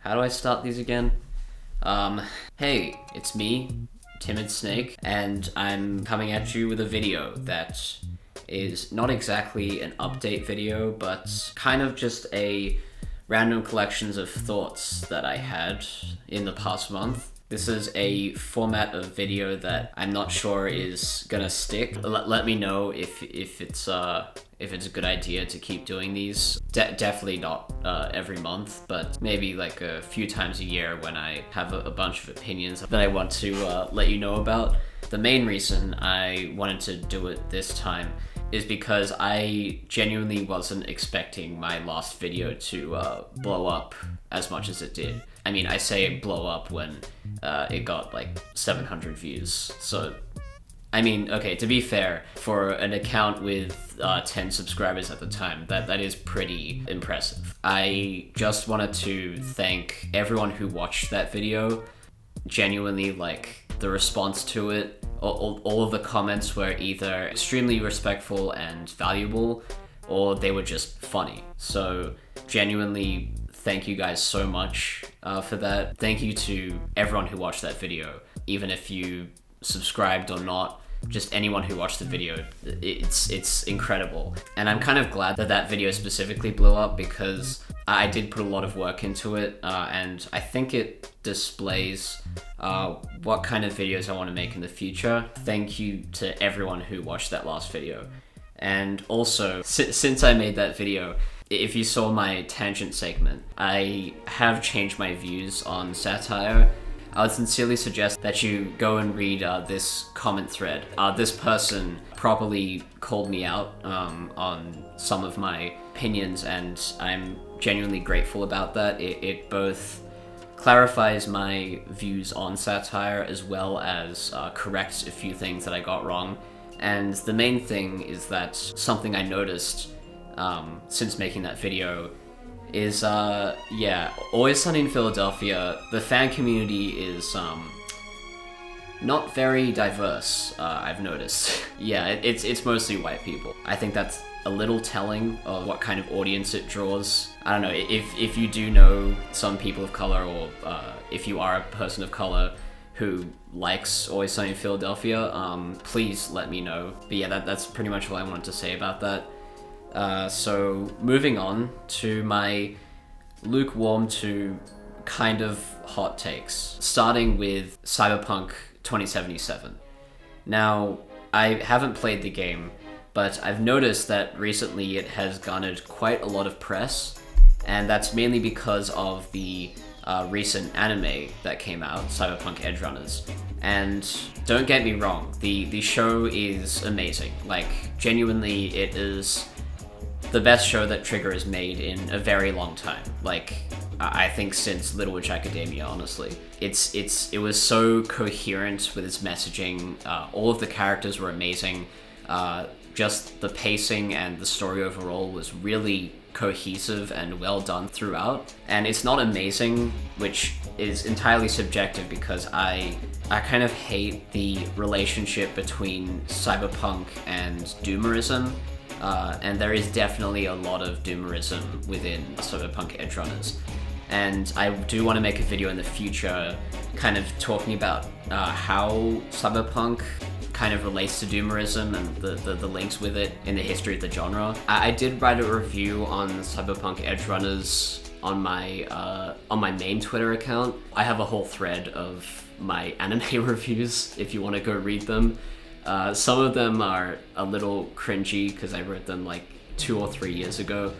How do I start these again? Hey, it's me, Timid Snake, and I'm coming at you with a video that is not exactly an update video, but kind of just a random collections of thoughts that I had in the past month. This is a format of video that I'm not sure is gonna stick. Let me know if it's a good idea to keep doing these. Definitely not every month, but maybe like a few times a year when I have a bunch of opinions that I want to let you know about. The main reason I wanted to do it this time is because I genuinely wasn't expecting my last video to blow up as much as it did. I mean, I say blow up when it got like 700 views. So, I mean, okay, to be fair, for an account with 10 subscribers at the time, that is pretty impressive. I just wanted to thank everyone who watched that video. Genuinely, like, the response to it, all of the comments were either extremely respectful and valuable, or they were just funny. So, genuinely, thank you guys so much for that. Thank you to everyone who watched that video, even if you subscribed or not. Just anyone who watched the video, it's incredible. And I'm kind of glad that that video specifically blew up because I did put a lot of work into it, and I think it displays what kind of videos I want to make in the future. Thank you to everyone who watched that last video. And also, since I made that video, if you saw my tangent segment, I have changed my views on satire. I would sincerely suggest that you go and read this comment thread. This person properly called me out on some of my opinions, and I'm genuinely grateful about that. It both clarifies my views on satire as well as corrects a few things that I got wrong. And the main thing is that something I noticed since making that video is, Always Sunny in Philadelphia, the fan community is, not very diverse, I've noticed. Yeah, it's mostly white people. I think that's a little telling of what kind of audience it draws. I don't know, if you do know some people of color, or if you are a person of color who likes Always Sunny in Philadelphia, please let me know. But yeah, that's pretty much all I wanted to say about that. So moving on to my lukewarm to kind of hot takes, starting with Cyberpunk 2077. Now, I haven't played the game, but I've noticed that recently it has garnered quite a lot of press, and that's mainly because of the recent anime that came out, Cyberpunk Edgerunners. And don't get me wrong, the show is amazing. Like, genuinely, it is the best show that Trigger has made in a very long time. Like, I think since Little Witch Academia, honestly. It was so coherent with its messaging. All of the characters were amazing. Just the pacing and the story overall was really cohesive and well done throughout. And it's not amazing, which is entirely subjective because I kind of hate the relationship between cyberpunk and doomerism. And there is definitely a lot of doomerism within Cyberpunk Edgerunners. And I do want to make a video in the future kind of talking about how Cyberpunk kind of relates to doomerism and the links with it in the history of the genre. I did write a review on Cyberpunk Edgerunners on my main Twitter account. I have a whole thread of my anime reviews if you want to go read them. Some of them are a little cringy because I wrote them like 2 or 3 years ago,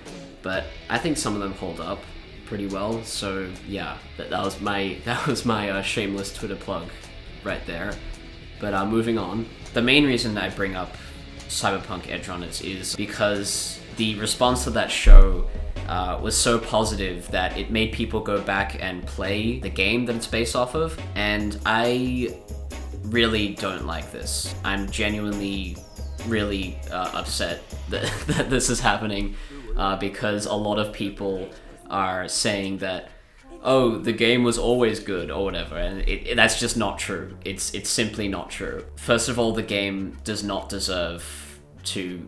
but I think some of them hold up pretty well. So yeah, that was my shameless Twitter plug right there. But moving on, the main reason I bring up Cyberpunk Edgerunners is because the response to that show was so positive that it made people go back and play the game that it's based off of, and I really don't like this. I'm genuinely really upset that this is happening because a lot of people are saying that, oh, the game was always good or whatever, and that's just not true. It's simply not true. First of all, the game does not deserve to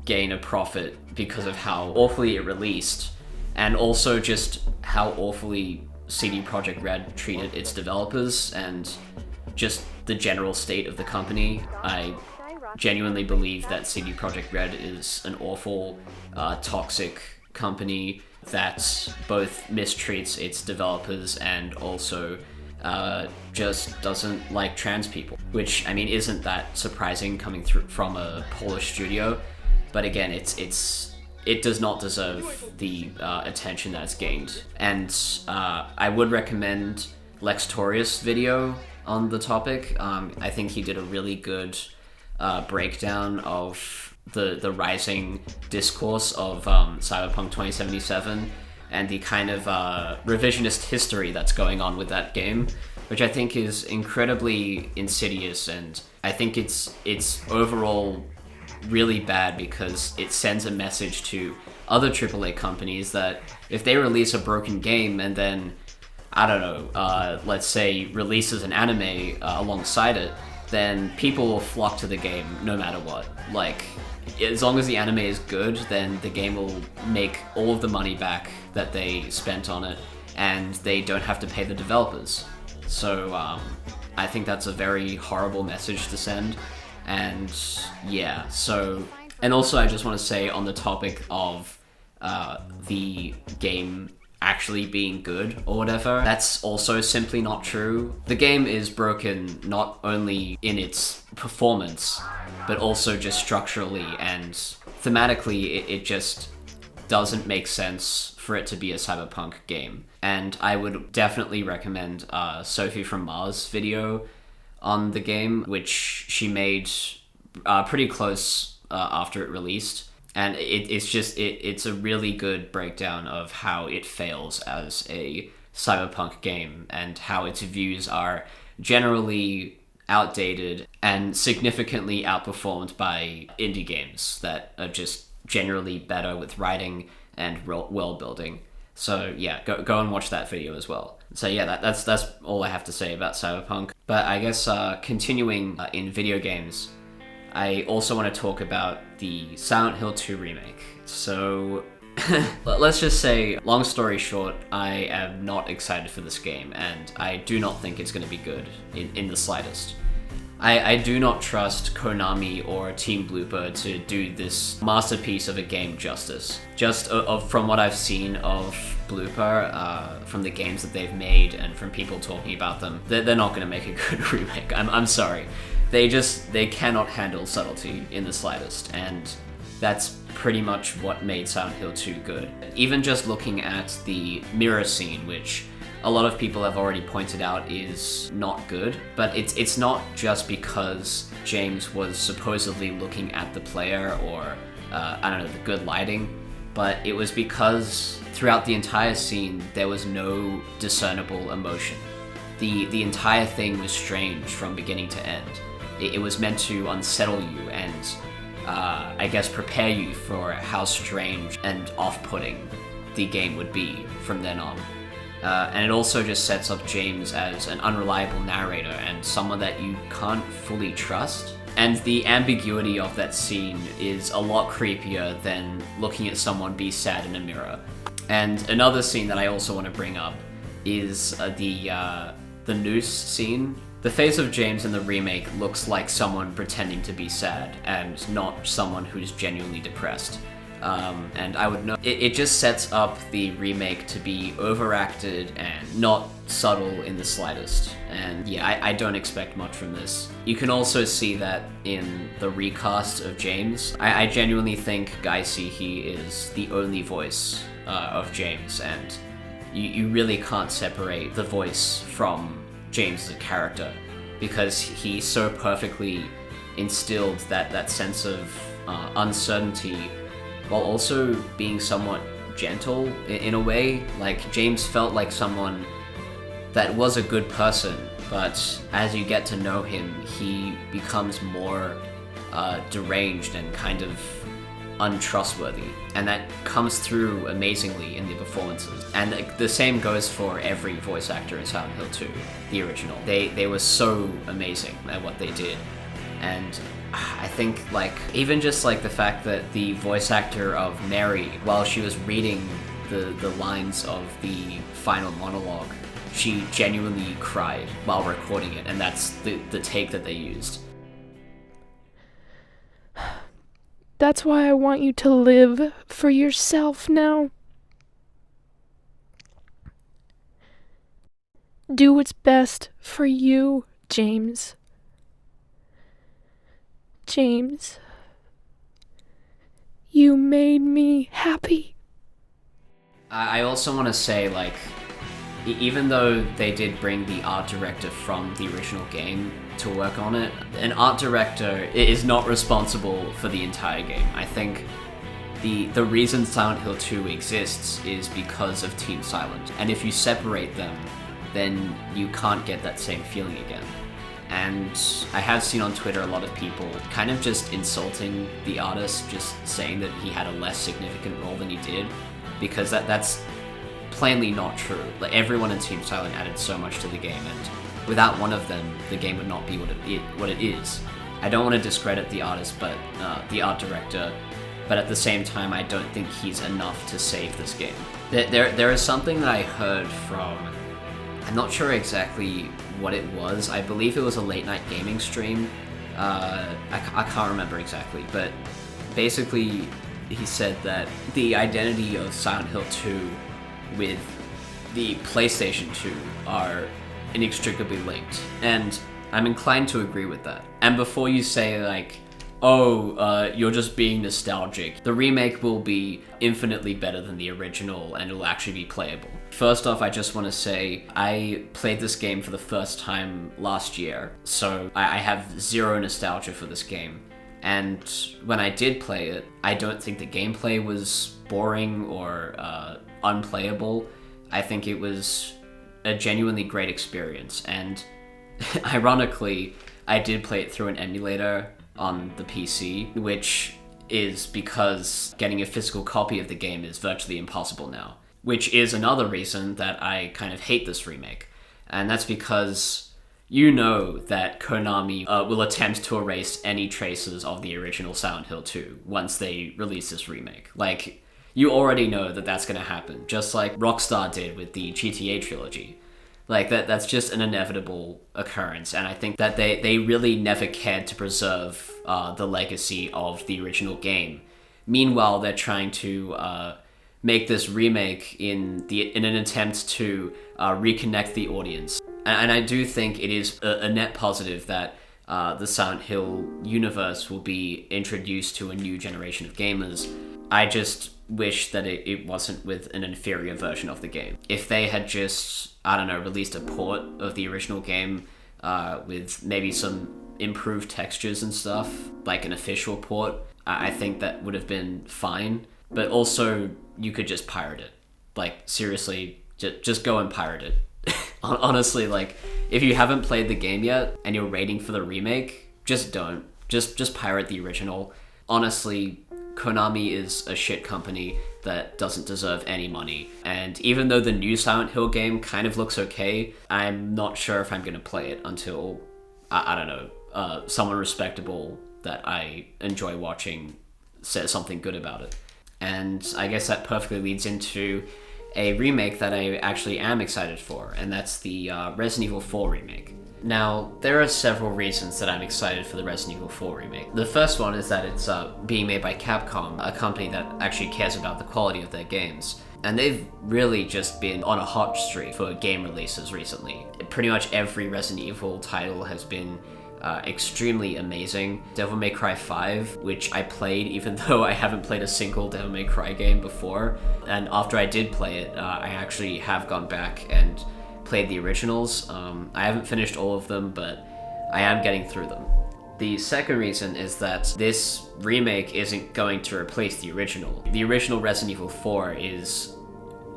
gain a profit because of how awfully it released, and also just how awfully CD Projekt Red treated its developers and just the general state of the company. I genuinely believe that CD Projekt Red is an awful, toxic company that both mistreats its developers and also just doesn't like trans people, which, I mean, isn't that surprising coming through from a Polish studio, but again, it does not deserve the attention that it's gained. And I would recommend Lextorius' video on the topic. I think he did a really good breakdown of the rising discourse of Cyberpunk 2077 and the kind of revisionist history that's going on with that game, which I think is incredibly insidious, and I think it's overall really bad because it sends a message to other AAA companies that if they release a broken game and then, I don't know, let's say releases an anime alongside it, then people will flock to the game no matter what. Like, as long as the anime is good, then the game will make all of the money back that they spent on it, and they don't have to pay the developers. So I think that's a very horrible message to send. And yeah, so, and also I just want to say on the topic of the game actually being good or whatever, that's also simply not true. The game is broken not only in its performance, but also just structurally and thematically. It just doesn't make sense for it to be a Cyberpunk game. And I would definitely recommend Sophie from Mars' video on the game, which she made pretty close after it released. And it's a really good breakdown of how it fails as a Cyberpunk game and how its views are generally outdated and significantly outperformed by indie games that are just generally better with writing and world building. So yeah, go and watch that video as well. So yeah, that's all I have to say about Cyberpunk. But I guess continuing in video games, I also want to talk about the Silent Hill 2 remake. So let's just say, long story short, I am not excited for this game, and I do not think it's going to be good in the slightest. I do not trust Konami or Team Blooper to do this masterpiece of a game justice. Just from what I've seen of Blooper, from the games that they've made and from people talking about them, they're not going to make a good remake. I'm sorry. They cannot handle subtlety in the slightest, and that's pretty much what made Silent Hill 2 good. Even just looking at the mirror scene, which a lot of people have already pointed out is not good, but it's not just because James was supposedly looking at the player or, I don't know, the good lighting, but it was because throughout the entire scene there was no discernible emotion. The entire thing was strange from beginning to end. It was meant to unsettle you and, I guess, prepare you for how strange and off-putting the game would be from then on. And it also just sets up James as an unreliable narrator and someone that you can't fully trust. And the ambiguity of that scene is a lot creepier than looking at someone be sad in a mirror. And another scene that I also want to bring up is the noose scene. The face of James in the remake looks like someone pretending to be sad and not someone who's genuinely depressed. And I would know it just sets up the remake to be overacted and not subtle in the slightest. And yeah, I don't expect much from this. You can also see that in the recast of James. I genuinely think Guy Seehee is the only voice of James, and you really can't separate the voice from James as a character, because he so perfectly instilled that sense of uncertainty while also being somewhat gentle in a way. Like, James felt like someone that was a good person, but as you get to know him, he becomes more deranged and kind of untrustworthy, and that comes through amazingly in the performances. And the same goes for every voice actor in Silent Hill 2, the original. They were so amazing at what they did. And I think, like, even just like the fact that the voice actor of Mary, while she was reading the lines of the final monologue, she genuinely cried while recording it, and that's the take that they used. That's why I want you to live for yourself now. Do what's best for you, James. James, you made me happy. I also want to say, like, even though they did bring the art director from the original game to work on it, an art director is not responsible for the entire game. I think the reason Silent Hill 2 exists is because of Team Silent, and if you separate them, then you can't get that same feeling again. And I have seen on Twitter a lot of people kind of just insulting the artist, just saying that he had a less significant role than he did, because that's plainly not true. Like, everyone in Team Silent added so much to the game, and without one of them, the game would not be what it is. I don't want to discredit the artist, but the art director, but at the same time, I don't think he's enough to save this game. There is something that I heard from, I'm not sure exactly what it was. I believe it was a late night gaming stream. I can't remember exactly, but basically he said that the identity of Silent Hill 2 with the PlayStation 2 are inextricably linked, and I'm inclined to agree with that. And before you say, like, you're just being nostalgic, the remake will be infinitely better than the original, and it will actually be playable. First off, I just want to say, I played this game for the first time last year, so I have zero nostalgia for this game. And when I did play it, I don't think the gameplay was boring or unplayable. I think it was a genuinely great experience, and ironically, I did play it through an emulator on the PC, which is because getting a physical copy of the game is virtually impossible now, which is another reason that I kind of hate this remake. And that's because you know that Konami will attempt to erase any traces of the original Silent Hill 2 once they release this remake. Like, you already know that that's going to happen, just like Rockstar did with the GTA trilogy. Like, that's just an inevitable occurrence, and I think that they really never cared to preserve the legacy of the original game. Meanwhile, they're trying to make this remake in an attempt to reconnect the audience. And I do think it is a net positive that the Silent Hill universe will be introduced to a new generation of gamers. I just wish that it wasn't with an inferior version of the game. If they had just, I don't know, released a port of the original game with maybe some improved textures and stuff, like an official port, I think that would have been fine. But also, you could just pirate it. Like, seriously, just go and pirate it. Honestly, like, if you haven't played the game yet and you're waiting for the remake, just don't. Just pirate the original. Honestly, Konami is a shit company that doesn't deserve any money. And even though the new Silent Hill game kind of looks okay, I'm not sure if I'm going to play it until, I don't know, someone respectable that I enjoy watching says something good about it. And I guess that perfectly leads into a remake that I actually am excited for, and that's the Resident Evil 4 remake. Now, there are several reasons that I'm excited for the Resident Evil 4 remake. The first one is that it's being made by Capcom, a company that actually cares about the quality of their games. And they've really just been on a hot streak for game releases recently. Pretty much every Resident Evil title has been extremely amazing. Devil May Cry 5, which I played even though I haven't played a single Devil May Cry game before. And after I did play it, I actually have gone back and played the originals. I haven't finished all of them, but I am getting through them. The second reason is that this remake isn't going to replace the original. The original Resident Evil 4 is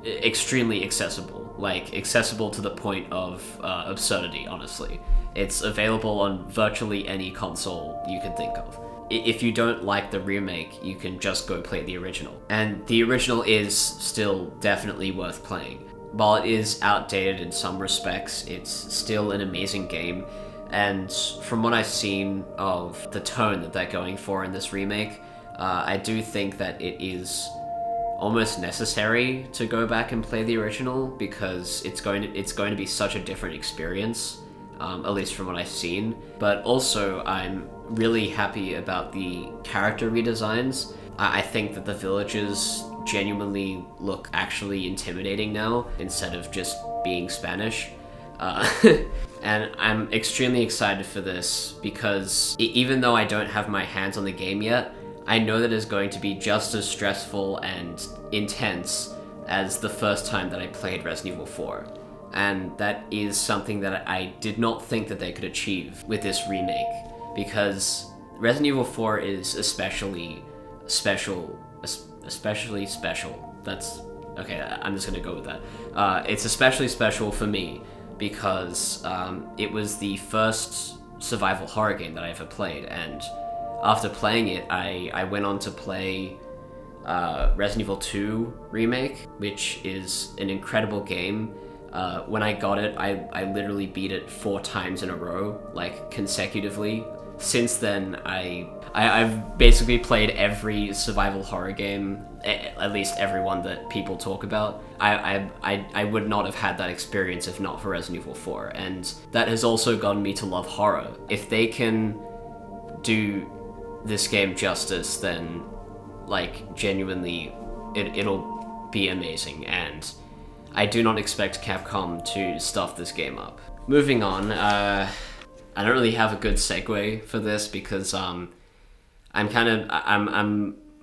extremely accessible, like accessible to the point of absurdity, honestly. It's available on virtually any console you can think of. If you don't like the remake, you can just go play the original. And the original is still definitely worth playing. While it is outdated in some respects, it's still an amazing game. And from what I've seen of the tone that they're going for in this remake, I do think that it is almost necessary to go back and play the original, because it's going to be such a different experience, at least from what I've seen. But also, I'm really happy about the character redesigns. I think that the villagers genuinely look actually intimidating now, instead of just being Spanish. And I'm extremely excited for this, because even though I don't have my hands on the game yet, I know that it's going to be just as stressful and intense as the first time that I played Resident Evil 4. And that is something that I did not think that they could achieve with this remake, because Resident Evil 4 is especially special. That's okay, I'm just gonna go with that. It's especially special for me because it was the first survival horror game that I ever played, and after playing it, I went on to play Resident Evil 2 Remake, which is an incredible game. When I got it, I literally beat it 4 times in a row, like consecutively. Since then, I've basically played every survival horror game, at least every one that people talk about. I would not have had that experience if not for Resident Evil 4, and that has also gotten me to love horror. If they can do this game justice, then, like, genuinely, it'll be amazing, and I do not expect Capcom to stuff this game up. Moving on, I don't really have a good segue for this, because I'm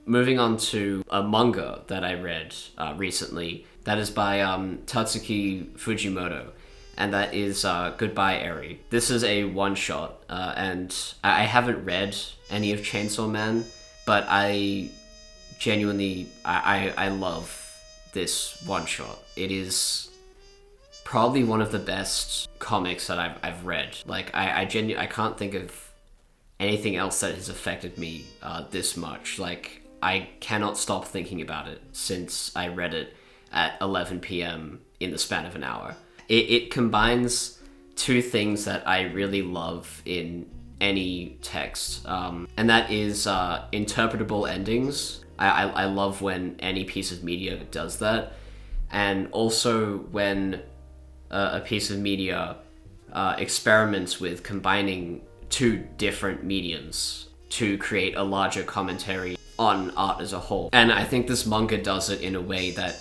moving on to a manga that I read recently that is by Tatsuki Fujimoto, and that is Goodbye Eri. This is a one-shot, and I haven't read any of Chainsaw Man, but I genuinely, I love this one-shot. It is probably one of the best comics that I've read. Like, I can't think of anything else that has affected me this much. Like, I cannot stop thinking about it since I read it at 11 p.m. in the span of an hour. It combines two things that I really love in any text, and that is interpretable endings. I love when any piece of media does that, and also when a piece of media experiments with combining two different mediums to create a larger commentary on art as a whole. And I think this manga does it in a way that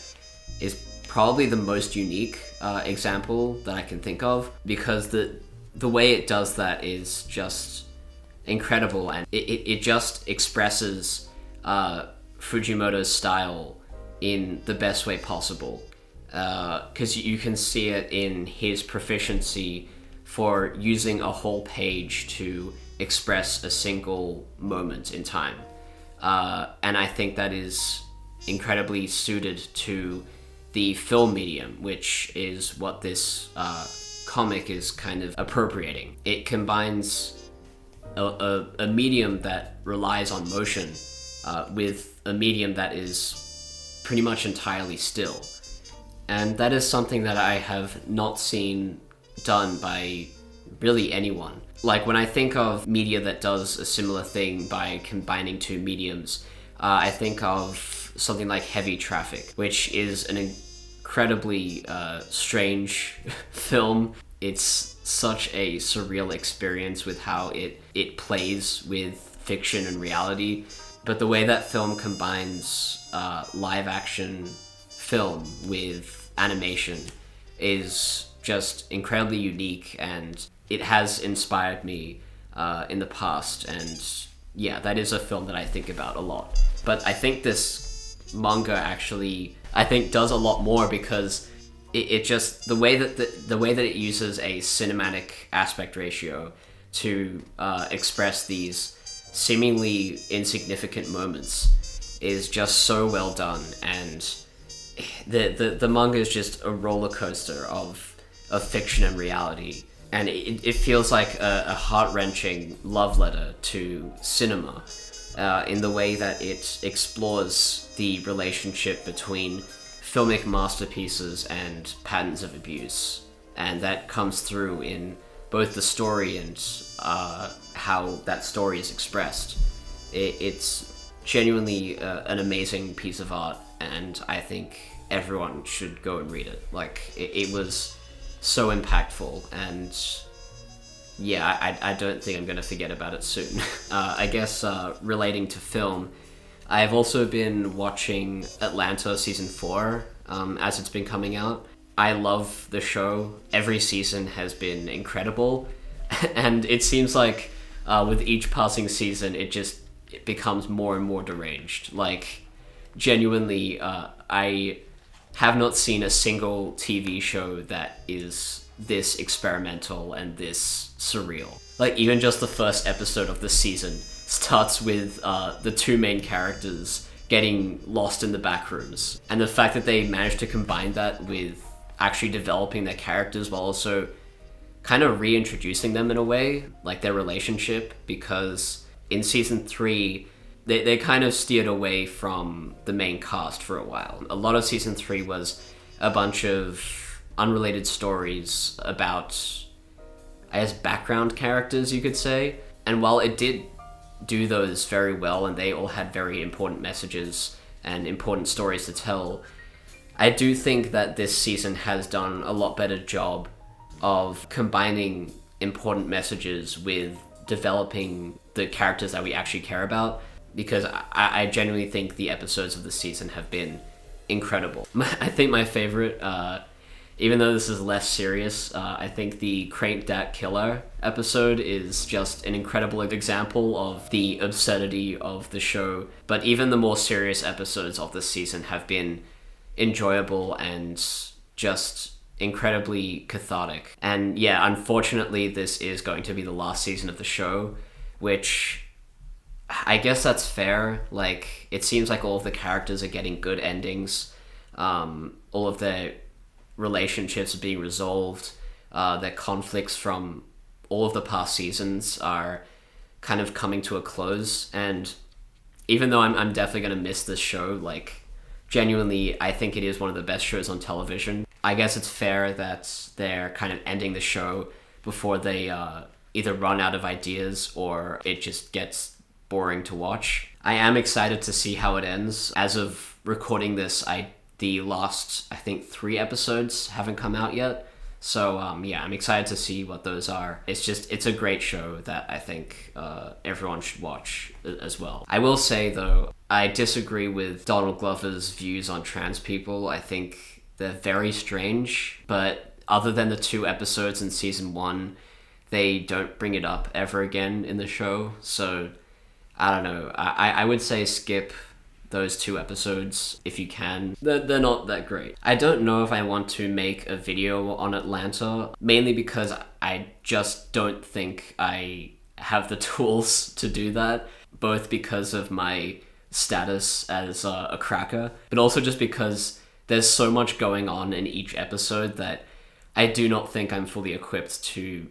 is probably the most unique example that I can think of, because the way it does that is just incredible, and it just expresses Fujimoto's style in the best way possible, because you can see it in his proficiency for using a whole page to express a single moment in time, and I think that is incredibly suited to the film medium, which is what this comic is kind of appropriating. It combines a medium that relies on motion with a medium that is pretty much entirely still. And that is something that I have not seen done by really anyone. Like, when I think of media that does a similar thing by combining two mediums, I think of something like Heavy Traffic, which is an incredibly strange film. It's such a surreal experience with how it plays with fiction and reality. But the way that film combines live action film with animation is just incredibly unique, and it has inspired me in the past, and yeah, that is a film that I think about a lot. But I think this manga actually, I think, does a lot more, because it just, the way that it uses a cinematic aspect ratio to express these seemingly insignificant moments is just so well done, and the manga is just a roller coaster of fiction and reality, and it feels like a heart-wrenching love letter to cinema in the way that it explores the relationship between filmic masterpieces and patterns of abuse, and that comes through in both the story and how that story is expressed. It's genuinely an amazing piece of art, and I think everyone should go and read it. Like, it was so impactful, and yeah, I don't think I'm gonna forget about it soon. I guess relating to film, I've also been watching Atlanta season 4 as it's been coming out. I love the show. Every season has been incredible, and it seems like with each passing season, it becomes more and more deranged. Like, genuinely, I have not seen a single TV show that is this experimental and this surreal. Like, even just the first episode of the season starts with the two main characters getting lost in the back rooms. And the fact that they managed to combine that with actually developing their characters while also kind of reintroducing them in a way, like their relationship, because in season 3, they kind of steered away from the main cast for a while. A lot of season 3 was a bunch of unrelated stories about, I guess, background characters, you could say. And while it did do those very well, and they all had very important messages and important stories to tell, I do think that this season has done a lot better job of combining important messages with developing the characters that we actually care about, because I genuinely think the episodes of the season have been incredible. I think my favorite, even though this is less serious, I think the Crank Dat Killer episode is just an incredible example of the absurdity of the show. But even the more serious episodes of this season have been enjoyable and just incredibly cathartic. And yeah, unfortunately, this is going to be the last season of the show, which I guess that's fair. Like, it seems like all of the characters are getting good endings. All of their relationships are being resolved. Their conflicts from all of the past seasons are kind of coming to a close. And even though I'm definitely going to miss this show, like, genuinely, I think it is one of the best shows on television. I guess it's fair that they're kind of ending the show before they either run out of ideas or it just gets boring to watch. I am excited to see how it ends. As of recording this, the last, I think, 3 episodes haven't come out yet. So yeah, I'm excited to see what those are. It's a great show that I think everyone should watch as well. I will say, though, I disagree with Donald Glover's views on trans people. I think they're very strange, but other than the 2 episodes in season 1, they don't bring it up ever again in the show. So I don't know. I would say skip those 2 episodes if you can. They're not that great. I don't know if I want to make a video on Atlanta, mainly because I just don't think I have the tools to do that, both because of my status as a cracker, but also just because there's so much going on in each episode that I do not think I'm fully equipped to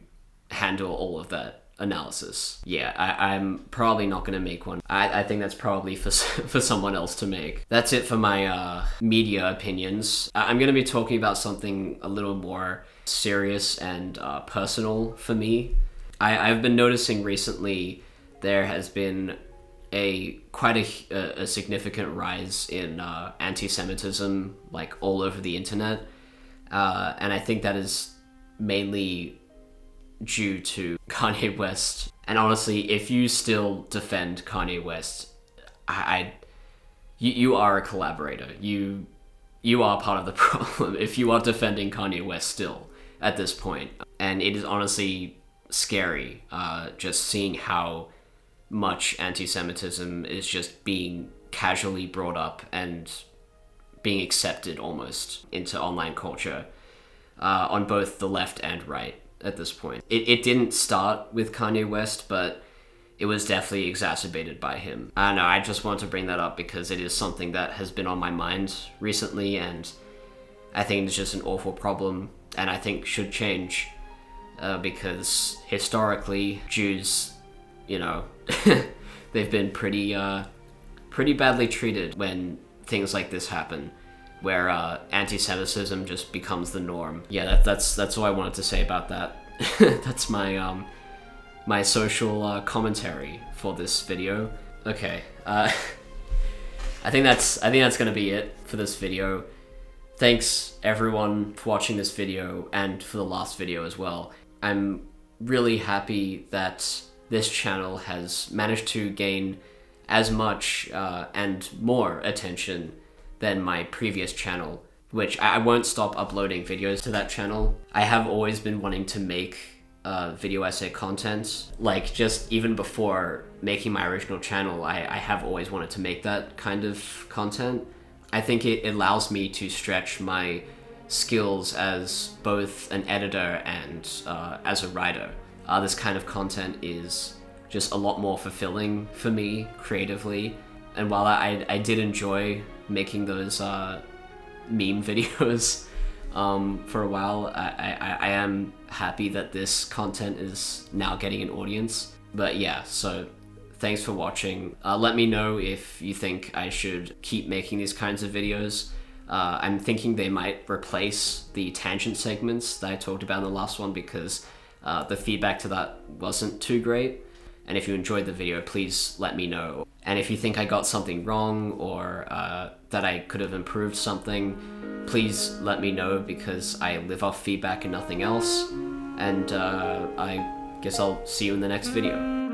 handle all of that analysis. Yeah, I'm probably not going to make one. I think that's probably for someone else to make. That's it for my media opinions. I'm going to be talking about something a little more serious and personal for me. I've been noticing recently there has been quite a significant rise in anti-Semitism, like, all over the internet. And I think that is mainly due to Kanye West. And honestly, if you still defend Kanye West, you are a collaborator. You are part of the problem if you are defending Kanye West still at this point. And it is honestly scary, just seeing how much anti-Semitism is just being casually brought up and being accepted almost into online culture, on both the left and right at this point. It didn't start with Kanye West, but it was definitely exacerbated by him. I don't know, I just wanted to bring that up because it is something that has been on my mind recently, and I think it's just an awful problem, and I think should change, because historically, Jews, they've been pretty badly treated when things like this happen, where anti-Semitism just becomes the norm. Yeah, that's all I wanted to say about that. That's my my social commentary for this video. Okay, I think that's gonna be it for this video. Thanks everyone for watching this video and for the last video as well. I'm really happy that this channel has managed to gain as much and more attention than my previous channel, which I won't stop uploading videos to that channel. I have always been wanting to make video essay content, like just even before making my original channel, I have always wanted to make that kind of content. I think it allows me to stretch my skills as both an editor and as a writer. This kind of content is just a lot more fulfilling for me creatively. And while I did enjoy making those meme videos for a while, I am happy that this content is now getting an audience. But yeah, so thanks for watching. Let me know if you think I should keep making these kinds of videos. I'm thinking they might replace the tangent segments that I talked about in the last one, because the feedback to that wasn't too great. And if you enjoyed the video, please let me know. And if you think I got something wrong or that I could have improved something, please let me know, because I live off feedback and nothing else. And I guess I'll see you in the next video.